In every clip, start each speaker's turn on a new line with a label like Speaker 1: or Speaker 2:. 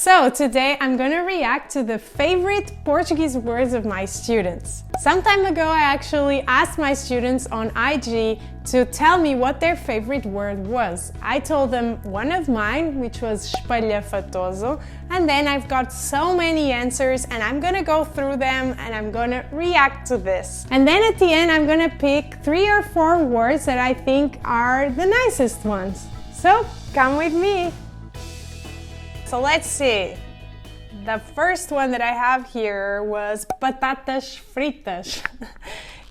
Speaker 1: So today I'm gonna react to the favorite Portuguese words of my students. Some time ago I actually asked my students on IG to tell me what their favorite word was. I told them one of mine, which was espalhafatoso, and then I've got so many answers and I'm gonna go through them and I'm gonna react to this. And then at the end I'm gonna pick 3 or 4 words that I think are the nicest ones. So come with me! So let's see. The first one that I have here was batatas fritas.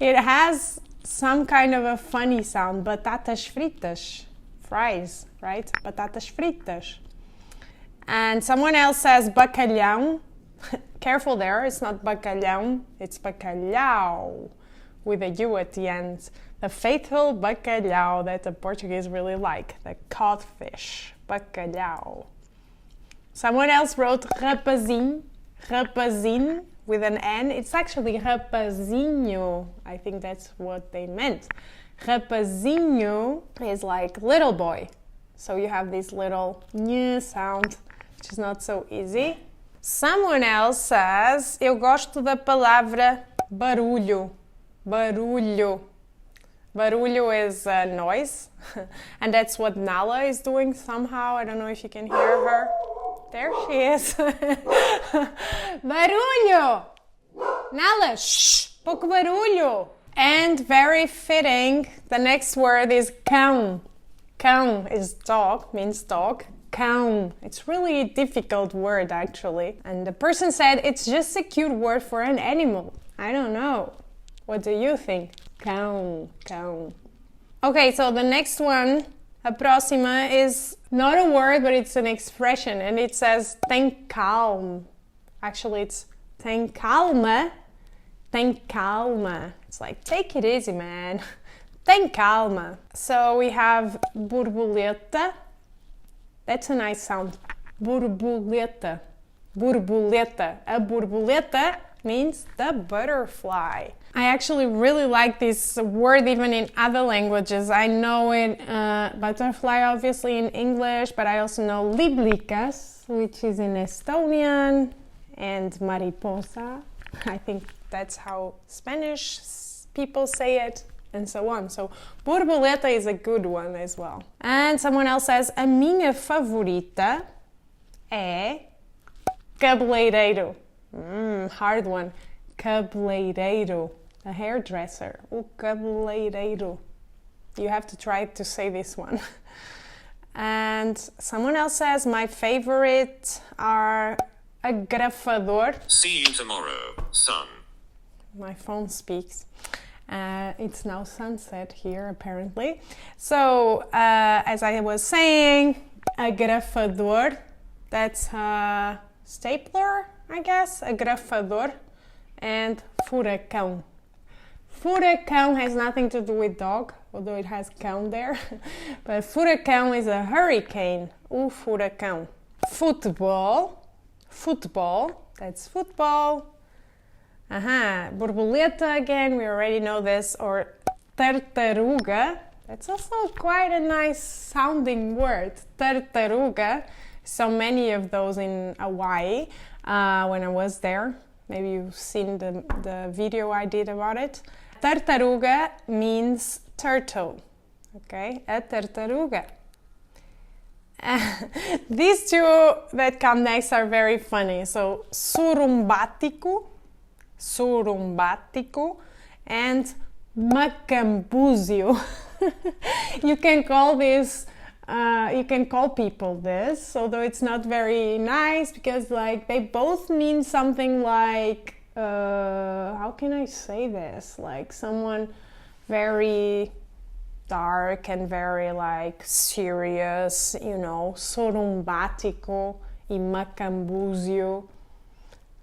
Speaker 1: It has some kind of a funny sound. Batatas fritas. Fries, right? Batatas fritas. And someone else says bacalhau. Careful there, it's not bacalhau, it's bacalhau with a U at the end. The faithful bacalhau that the Portuguese really like. The codfish. Bacalhau. Someone else wrote rapazinho, rapazin with an N. It's actually rapazinho. I think that's what they meant. Rapazinho is like little boy. So you have this little ñ sound, which is not so easy. Someone else says, eu gosto da palavra barulho. Barulho. Barulho is noise. And that's what Nala is doing somehow. I don't know if you can hear her. There she is. Barulho! Nala, shh! Pouco barulho! And very fitting, the next word is cão. Cão is dog, means dog. Cão. It's really a difficult word actually. And the person said it's just a cute word for an animal. I don't know. What do you think? Cão, cão. Okay, so the next one, a próxima, is not a word, but it's an expression, and it says tem calma. Actually, it's tem calma. Tem calma. It's like, take it easy, man. Tem calma. So we have borboleta. That's a nice sound. Borboleta. Borboleta. A borboleta means the butterfly. I actually really like this word even in other languages. I know it, butterfly obviously in English, but I also know liblikas, which is in Estonian, and mariposa. I think that's how Spanish people say it, and so on. So borboleta is a good one as well. And someone else says, a minha favorita é cabeleireiro. Hard one. Cabeleireiro. A hairdresser. O cabeleireiro. You have to try to say this one. And someone else says, my favorite are agrafador.
Speaker 2: See you tomorrow, sun.
Speaker 1: My phone speaks. It's now sunset here, apparently. So, as I was saying, agrafador, that's a stapler, I guess, agrafador, and furacão. Furacão has nothing to do with dog, although it has cão there. But furacão is a hurricane. O furacão. Futebol. Futebol. That's football. Borboleta again, we already know this. Or tartaruga. That's also quite a nice sounding word. Tartaruga. So many of those in Hawaii when I was there. Maybe you've seen the video I did about it. Tartaruga means turtle. Okay, a tartaruga. These two that come next are very funny. So surumbático, surumbático, and macambúzio. You can call this. You can call people this, although it's not very nice because like they both mean something like how can I say this? Like someone very dark and very like serious, you know, sorumbático e macambúzio.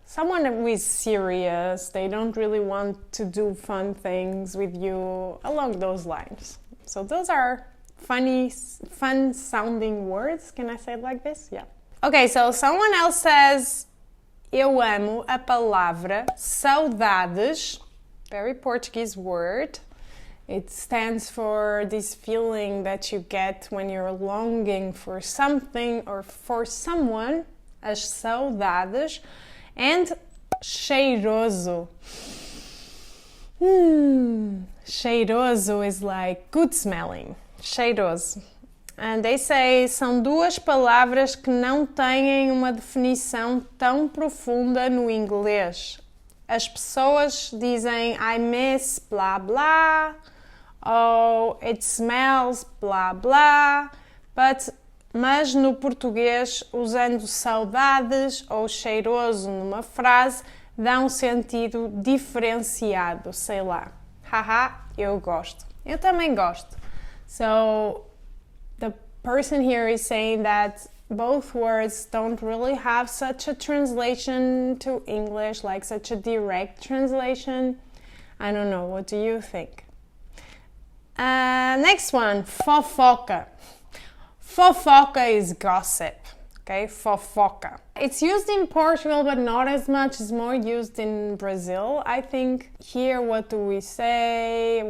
Speaker 1: Someone who is serious, they don't really want to do fun things with you, along those lines. So those are funny, fun sounding words. Can I say it like this? Yeah. Okay, so someone else says, eu amo a palavra saudades. Very Portuguese word. It stands for this feeling that you get when you're longing for something or for someone. as saudades. And cheiroso. Cheiroso is like good smelling. Cheiroso. And they say, são duas palavras que não têm uma definição tão profunda no inglês. As pessoas dizem, I miss blah blah, ou it smells blah blah, mas no português, usando saudades ou cheiroso numa frase, dá um sentido diferenciado, sei lá. Haha, eu gosto. Eu também gosto. So, the person here is saying that both words don't really have such a translation to English, like such a direct translation. I don't know, what do you think? Next one, fofoca. Fofoca is gossip, okay? Fofoca. It's used in Portugal, but not as much. It's more used in Brazil, I think. Here, what do we say?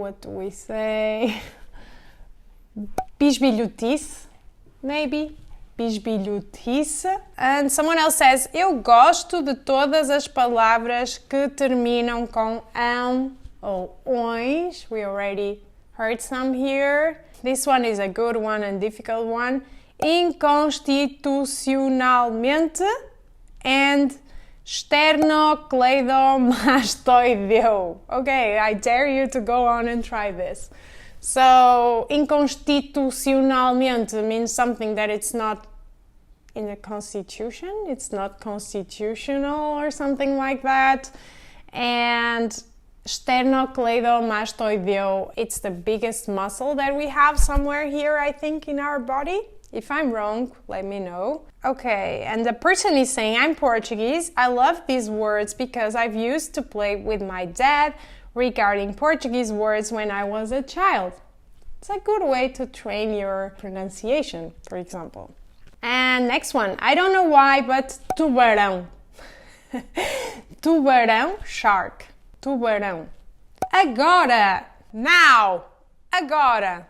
Speaker 1: Bisbilhotice, maybe. Bisbilhotice. And someone else says, eu gosto de todas as palavras que terminam com ão ou ões. We already heard some here. This one is a good one and difficult one. Inconstitucionalmente and sternocleidomastoideo. Okay, I dare you to go on and try this. So, inconstitucionalmente means something that it's not in the constitution, it's not constitutional or something like that. And sternocleidomastoideo, it's the biggest muscle that we have somewhere here, I think, in our body. If I'm wrong, let me know. Okay, and the person is saying, I'm Portuguese. I love these words because I've used to play with my dad regarding Portuguese words when I was a child. It's a good way to train your pronunciation, for example. And next one, I don't know why, but tubarão. Tubarão, shark. Tubarão. Agora, now, agora.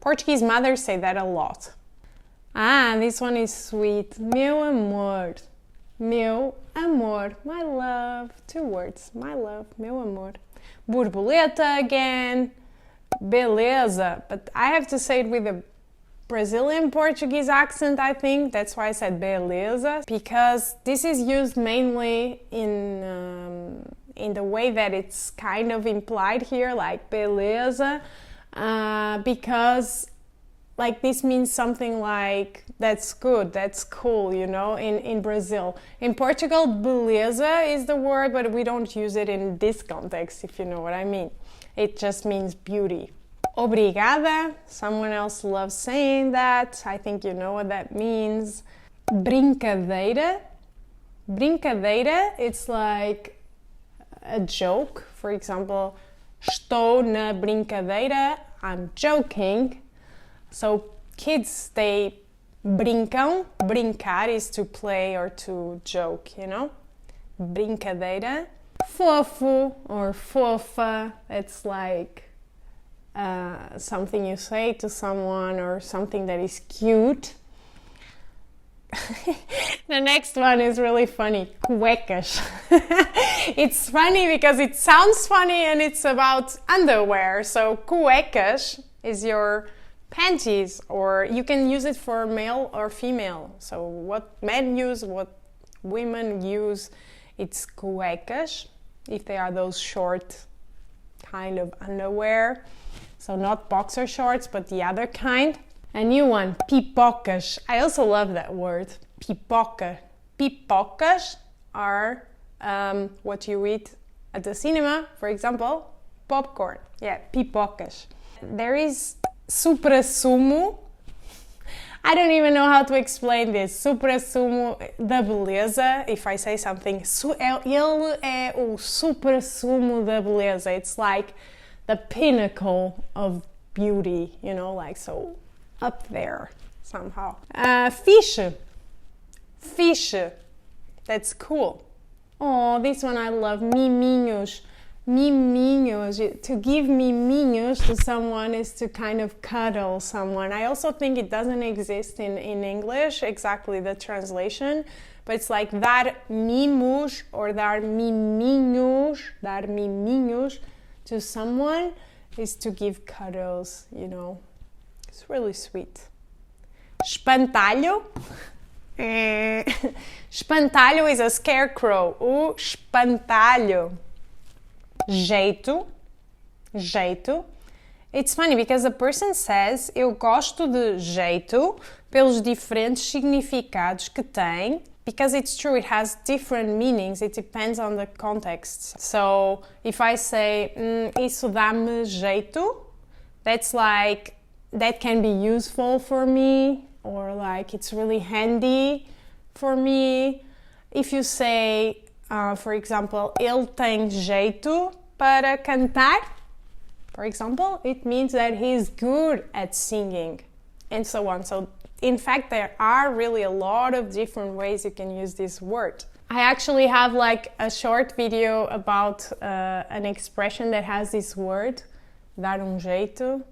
Speaker 1: Portuguese mothers say that a lot. This one is sweet. Meu amor. Meu amor. My love. 2 words. My love. Meu amor. Borboleta again. Beleza. But I have to say it with a Brazilian Portuguese accent, I think. That's why I said beleza. Because this is used mainly in the way that it's kind of implied here, like beleza. Because like this means something like that's good, that's cool, you know, in Brazil. In Portugal, beleza is the word, but we don't use it in this context, if you know what I mean. It just means beauty. Obrigada, someone else loves saying that. I think you know what that means. Brincadeira. Brincadeira, it's like a joke. For example, estou na brincadeira, I'm joking. So kids, they brincam. Brincar is to play or to joke, you know? Brincadeira. Fofo or fofa, it's like something you say to someone or something that is cute. The next one is really funny. Cuecas. It's funny because it sounds funny and it's about underwear. So cuecas is your panties, or you can use it for male or female. So what men use, what women use, it's cuecas, if they are those short kind of underwear. So not boxer shorts, but the other kind. A new one, pipocas. I also love that word, pipoca. Pipocas are what you eat at the cinema, for example, popcorn. Yeah, pipocas. There is suprassumo. I don't even know how to explain this. Suprassumo da beleza. If I say something, ele é o suprassumo da beleza. It's like the pinnacle of beauty, you know, like so up there somehow. Fiche. Fiche. That's cool. Oh, this one I love. Miminhos. Miminhos. To give miminhos to someone is to kind of cuddle someone. I also think it doesn't exist in English, exactly the translation, but it's like dar mimos or dar miminhos to someone is to give cuddles, you know. It's really sweet. Espantalho. Espantalho is a scarecrow. O espantalho. Jeito. It's funny because the person says eu gosto de jeito pelos diferentes significados que tem, because it's true, it has different meanings, it depends on the context. So if I say isso dá-me jeito, that's like, that can be useful for me, or like it's really handy for me. If you say, for example, ele tem jeito para cantar, for example, it means that he's good at singing, and so on. So in fact, there are really a lot of different ways you can use this word. I actually have like a short video about an expression that has this word, dar jeito,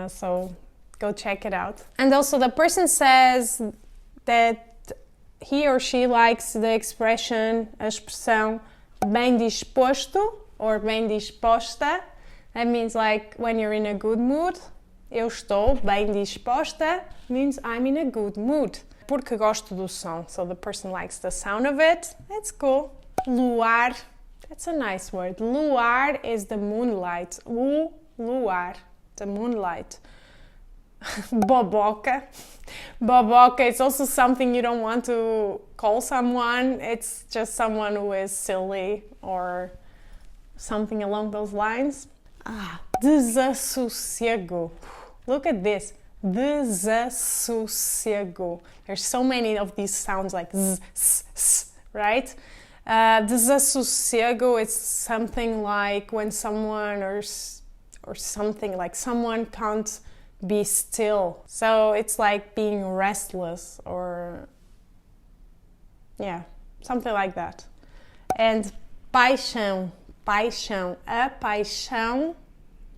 Speaker 1: so go check it out. And also the person says that he or she likes the expression, a expressão bem disposto or bem disposta. That means like when you're in a good mood. Eu estou bem disposta means I'm in a good mood. Porque gosto do som. So the person likes the sound of it. That's cool. Luar. That's a nice word. Luar is the moonlight. O luar. The moonlight. Boboca. Boboca is also something you don't want to call someone. It's just someone who is silly or something along those lines. Desassossego. Look at this. Desassossego. There's so many of these sounds like z, s, s, right? Desassossego is something like when someone or something like someone can't be still. So it's like being restless or yeah, something like that. And paixão. Paixão. A paixão,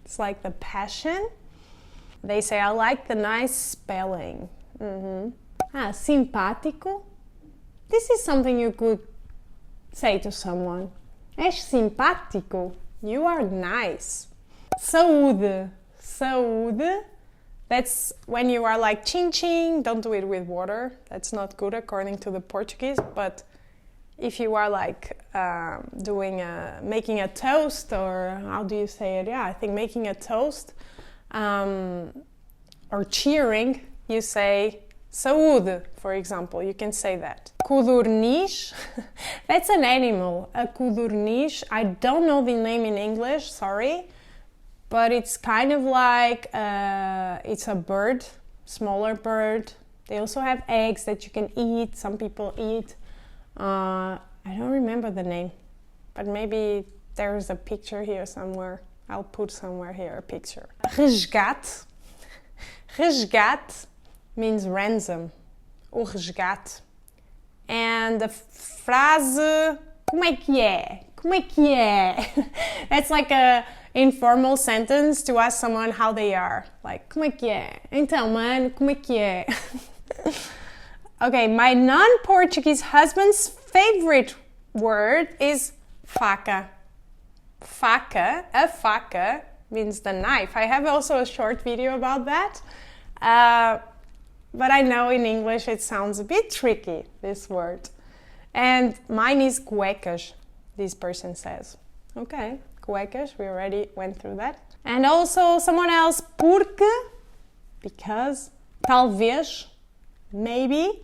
Speaker 1: it's like the passion. They say, I like the nice spelling. Simpático. This is something you could say to someone. És simpático. You are nice. Saúde. Saúde. That's when you are like ching. Don't do it with water. That's not good according to the Portuguese. But if you are like making a toast, or how do you say it? Yeah, I think making a toast, or cheering, you say saúde, for example. You can say that. Codorniz, that's an animal. A codorniz, I don't know the name in English, sorry, but it's kind of like it's a bird, smaller bird. They also have eggs that you can eat. Some people eat. I don't remember the name, but maybe there's a picture here somewhere. I'll put somewhere here a picture. Resgate. Resgate means ransom. O resgate. And the frase, como é que é? Como é que é? That's like a informal sentence to ask someone how they are. Like, como é que é? Então, mano, como é que é? Okay, my non-Portuguese husband's favorite word is faca. Faca, a faca, means the knife. I have also a short video about that. But I know in English it sounds a bit tricky, this word. And mine is cuecas, this person says. Okay, cuecas, we already went through that. And also someone else, porque, because, talvez, maybe.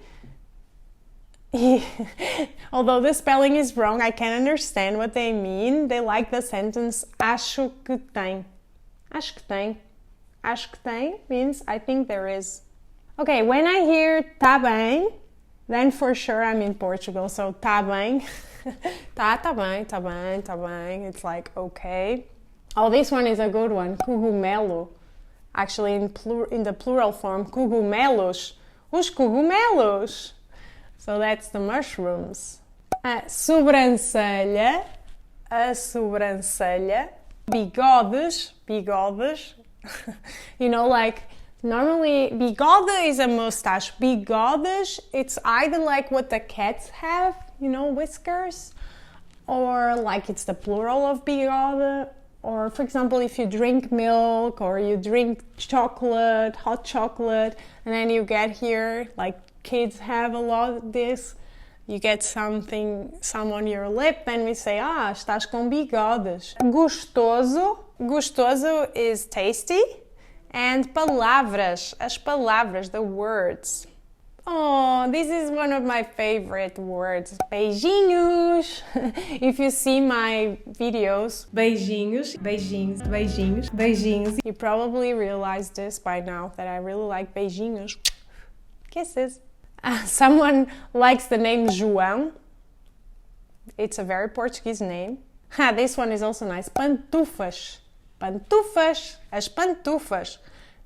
Speaker 1: Although the spelling is wrong, I can understand what they mean. They like the sentence acho que tem. Acho que tem. Acho que tem means I think there is. Okay, when I hear tá bem, then for sure I'm in Portugal. So tá bem. tá bem, tá bem, tá bem. It's like okay. Oh, this one is a good one. Cogumelo. Actually, in the plural form, cogumelos. Os cogumelos. So that's the mushrooms. Sobrancelha. a sobrancelha. Bigodes, bigodes. You know, like normally bigode is a mustache. Bigodes, it's either like what the cats have, you know, whiskers, or like it's the plural of bigode. Or for example, if you drink milk or you drink chocolate, hot chocolate, and then you get here, like kids have a lot of this, you get some on your lip, then we say, estás com bigodes. Gostoso, gostoso is tasty. And palavras, as palavras, the words. Oh, this is one of my favorite words. Beijinhos. If you see my videos, beijinhos, beijinhos, beijinhos, beijinhos. You probably realized this by now, that I really like beijinhos. Kisses. Someone likes the name João. It's a very Portuguese name. This one is also nice. Pantufas. Pantufas. As pantufas.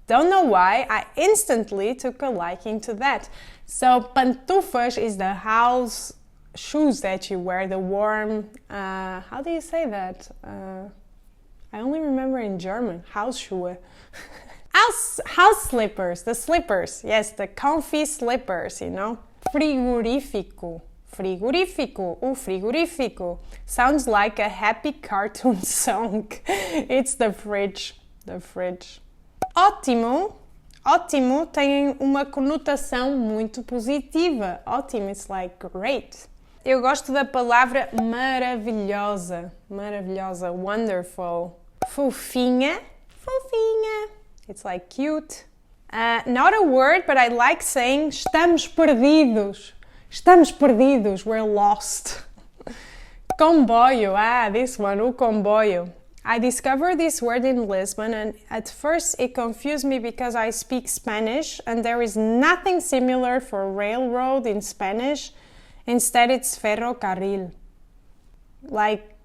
Speaker 1: Don't know why, I instantly took a liking to that. So pantufas is the house shoes that you wear, the warm, how do you say that? I only remember in German, Hausschuhe. House slippers, the slippers, yes, the comfy slippers, you know. Frigorífico, frigorífico, frigorífico. Sounds like a happy cartoon song. It's the fridge, the fridge. Ótimo, ótimo tem uma conotação muito positiva. Ótimo, it's like great. Eu gosto da palavra maravilhosa, maravilhosa, wonderful. Fofinha, fofinha, it's like cute. Not a word, but I like saying estamos perdidos. Estamos perdidos, we're lost. Comboio, this one, o comboio. I discovered this word in Lisbon, and at first it confused me because I speak Spanish and there is nothing similar for railroad in Spanish. Instead, it's ferrocarril. Like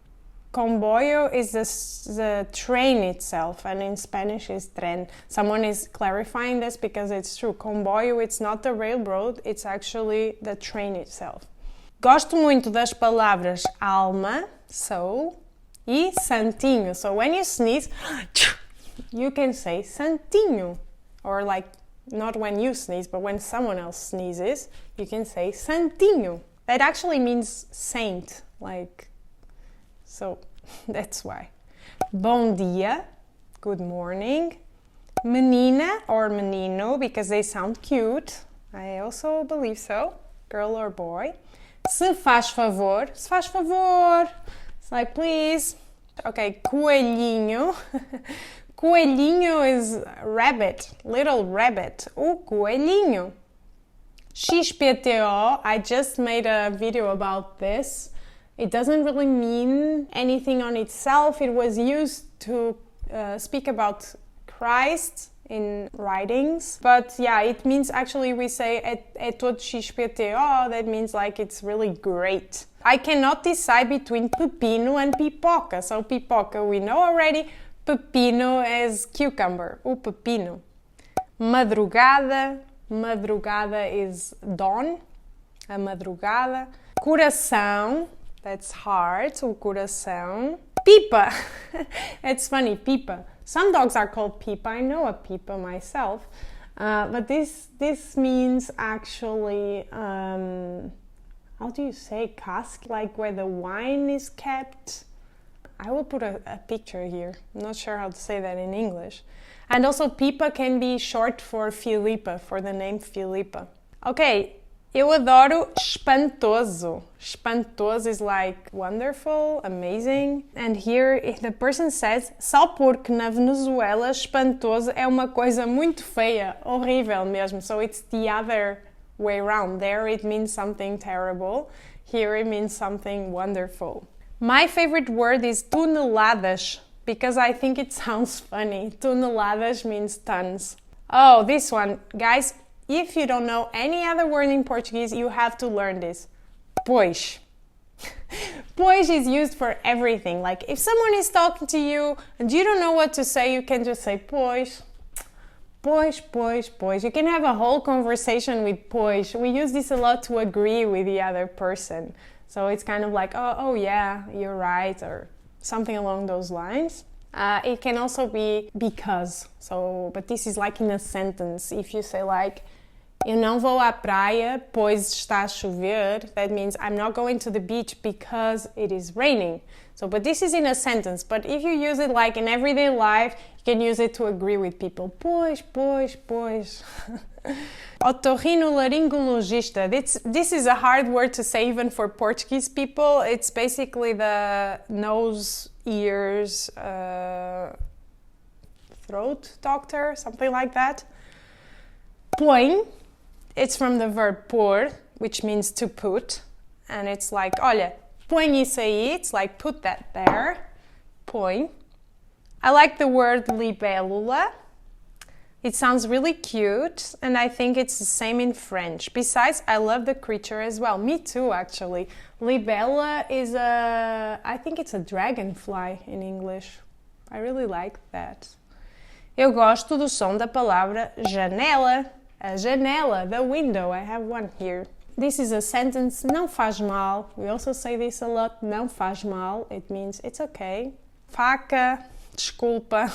Speaker 1: comboio is the train itself, and in Spanish is tren. Someone is clarifying this because it's true. Comboio, it's not the railroad, it's actually the train itself. Gosto muito das palavras alma, soul, e santinho. So when you sneeze, you can say santinho. Or like, not when you sneeze, but when someone else sneezes, you can say santinho. That actually means saint. Like, so that's why. Bom dia, good morning. Menina or menino, because they sound cute. I also believe so. Girl or boy. Se faz favor. Se faz favor. It's like, please. Okay, coelhinho. Coelhinho is rabbit, little rabbit. O coelhinho. XPTO, I just made a video about this. It doesn't really mean anything on itself. It was used to speak about Christ in writings. But yeah, it means actually we say é todo XPTO, that means like it's really great. I cannot decide between pepino and pipoca. So pipoca we know already, pepino is cucumber, o pepino. Madrugada, madrugada is dawn, a madrugada. Coração, that's heart, o coração. Pipa, it's funny, pipa. Some dogs are called pipa, I know a pipa myself. But this means actually, how do you say cask? Like where the wine is kept. I will put a picture here. I'm not sure how to say that in English. And also pipa can be short for Filipa, for the name Filipa. Okay, eu adoro espantoso. Espantoso is like wonderful, amazing. And here the person says, só porque na Venezuela espantoso é uma coisa muito feia, horrível mesmo. So it's the other way around. There it means something terrible. Here it means something wonderful. My favorite word is toneladas, because I think it sounds funny. Toneladas means tons. Oh, this one. Guys, if you don't know any other word in Portuguese, you have to learn this. Pois. Pois is used for everything. Like if someone is talking to you and you don't know what to say, you can just say pois. Pois, pois, pois. You can have a whole conversation with pois. We use this a lot to agree with the other person. So it's kind of like, oh yeah, you're right, or something along those lines. It can also be because. So, but this is like in a sentence. If you say like, eu não vou à praia pois está a chover, that means I'm not going to the beach because it is raining. So, but this is in a sentence. But if you use it like in everyday life, you can use it to agree with people. Pois, pois, pois. Otorrinolaringologista. This is a hard word to say even for Portuguese people. It's basically the nose, ears, throat doctor, something like that. Põe, it's from the verb pôr, which means to put. And it's like, olha, põe isso aí, it's like put that there. Põe. I like the word libélula. It sounds really cute, and I think it's the same in French. Besides, I love the creature as well. Me too, actually. Libélula is I think it's a dragonfly in English. I really like that. Eu gosto do som da palavra janela. A janela, the window. I have one here. This is a sentence, não faz mal. We also say this a lot, não faz mal. It means it's okay. Faca, desculpa.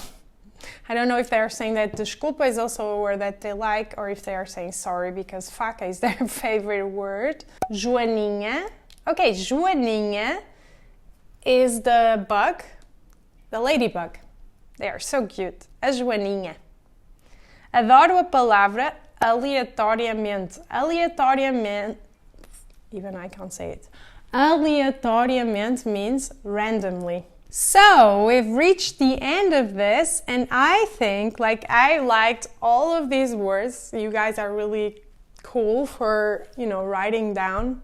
Speaker 1: I don't know if they are saying that desculpa is also a word that they like, or if they are saying sorry because faca is their favorite word. Joaninha. Okay, Joaninha is the bug, the ladybug. They are so cute. A Joaninha. Adoro a palavra aleatoriamente. Aleatoriamente, even I can't say it. Aleatoriamente means randomly. So we've reached the end of this, and I think I liked all of these words. You guys are really cool for, writing down.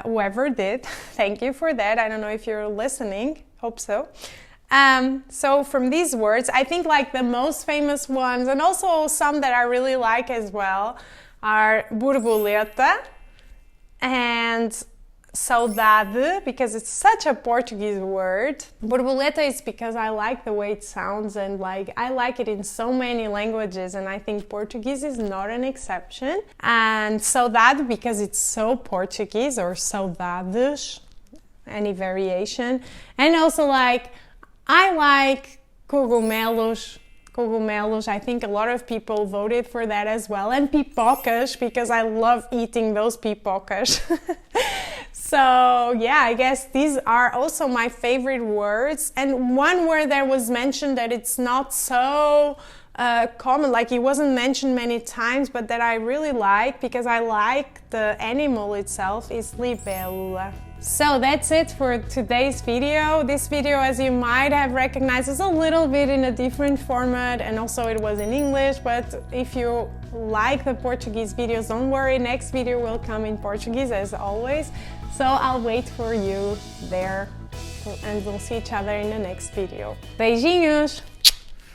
Speaker 1: Whoever did, thank you for that. I don't know if you're listening, hope so. So from these words, I think the most famous ones, and also some that I really like as well, are borboleta and saudade, because it's such a Portuguese word. Borboleta is because I like the way it sounds, and I like it in so many languages, and I think Portuguese is not an exception. And saudade because it's so Portuguese, or saudades, any variation. And also I like cogumelos. Cogumelos, I think a lot of people voted for that as well. And pipocas, because I love eating those pipocas. So yeah, I guess these are also my favorite words. And one word that was mentioned that it's not so common, it wasn't mentioned many times, but that I really like because I like the animal itself, is libélula. So that's it for today's video. This video, as you might have recognized, is a little bit in a different format, and also it was in English, but if you like the Portuguese videos, don't worry, next video will come in Portuguese as always. So I'll wait for you there, and we'll see each other in the next video. Beijinhos!